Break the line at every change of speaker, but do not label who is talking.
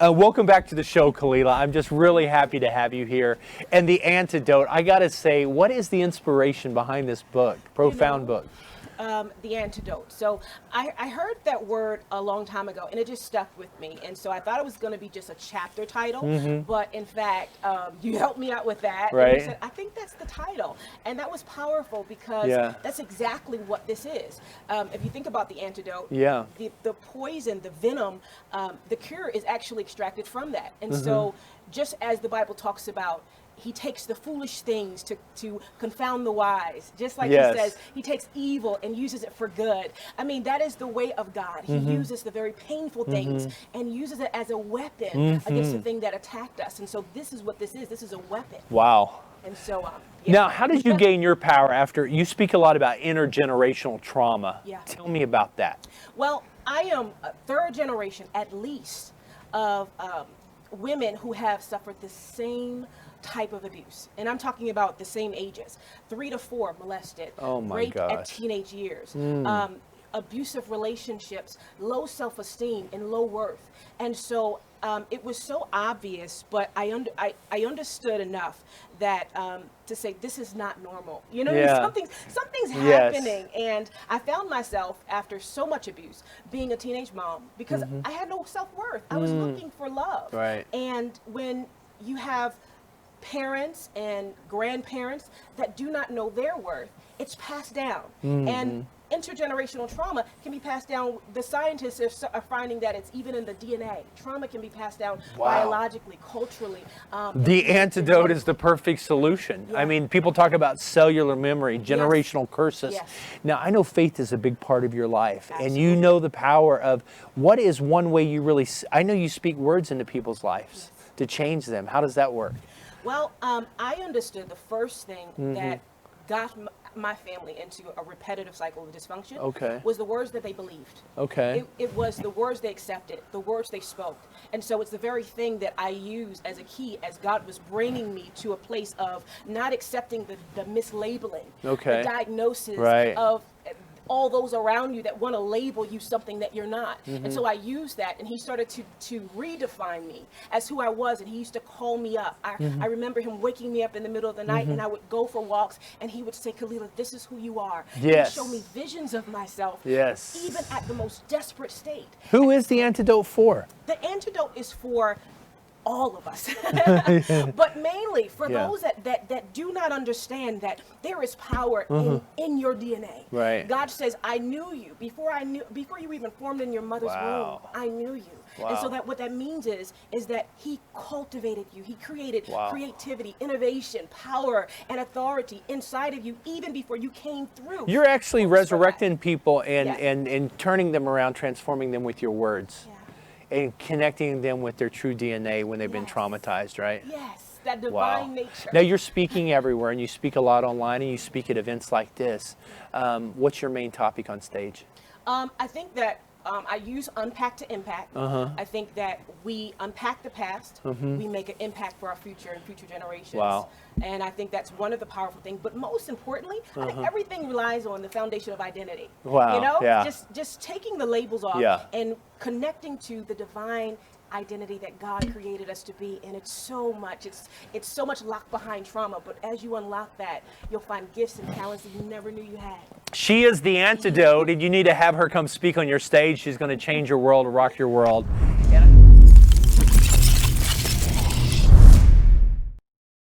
Welcome back to the show, Khalilah. I'm just really happy to have you here. And the Antidote, I got to say, what is the inspiration behind this book, profound book?
The Antidote. So I heard that word a long time ago, and it just stuck with me. And so I thought it was going to be just a chapter title, but in fact, you helped me out with that.
Right.
And you said, I think that's the title. And that was powerful because that's exactly what this is. If you think about the antidote, the poison, the venom, the cure is actually extracted from that. And so just as the Bible talks about, he takes the foolish things to confound the wise. Just like he says, he takes evil and uses it for good. I mean, that is the way of God. He uses the very painful things and uses it as a weapon against the thing that attacked us. And so this is what this is. This is a weapon.
Wow.
And so,
Now, how did you gain your power after, you speak a lot about intergenerational trauma. Tell me about that.
Well, I am a third generation, at least, of women who have suffered the same type of abuse, and I'm talking about the same ages, 3 to 4 molested, raped at teenage years, abusive relationships, low self-esteem and low worth. And so it was so obvious, but I understood enough that to say this is not normal. You know, something's happening. And I found myself, after so much abuse, being a teenage mom because I had no self-worth. I was looking for love.
Right.
And when you have parents and grandparents that do not know their worth, it's passed down. And intergenerational trauma can be passed down. The scientists are finding that it's even in the DNA. Trauma can be passed down biologically, culturally.
The Antidote is the perfect solution. I mean, people talk about cellular memory, generational curses. Now, I know faith is a big part of your life, and you know the power of what is one way you really, I know you speak words into people's lives to change them. How does that work?
Well, I understood the first thing that got my family into a repetitive cycle of dysfunction was the words that they believed. It was the words they accepted, the words they spoke. And so it's the very thing that I used as a key as God was bringing me to a place of not accepting the mislabeling, the diagnosis of all those around you that want to label you something that you're not. And so I used that, and he started to redefine me as who I was, and he used to call me up. I remember him waking me up in the middle of the night, and I would go for walks, and he would say, Khalilah, this is who you are. He would show me visions of myself, even at the most desperate state.
Who is the Antidote for?
The Antidote is for all of us, but mainly for those that do not understand that there is power in your DNA.
Right.
God says, I knew you before you even formed in your mother's womb. I knew you. And so that what that means is that he cultivated you. He created creativity, innovation, power, and authority inside of you even before you came through.
You're actually resurrecting people and turning them around, transforming them with your words. And connecting them with their true DNA when they've been traumatized, right?
Yes, that divine nature.
Now you're speaking everywhere, and you speak a lot online, and you speak at events like this. What's your main topic on stage?
I think that I use Unpack to impact. I think that we unpack the past, we make an impact for our future and future generations. And I think that's one of the powerful things. But most importantly, I think everything relies on the foundation of identity. You know, just taking the labels off and connecting to the divine identity that God created us to be. And it's so much locked behind trauma, but as you unlock that, you'll find gifts and talents that you never knew you had.
She is the Antidote, and you need to have her come speak on your stage. She's going to change your world, rock your world.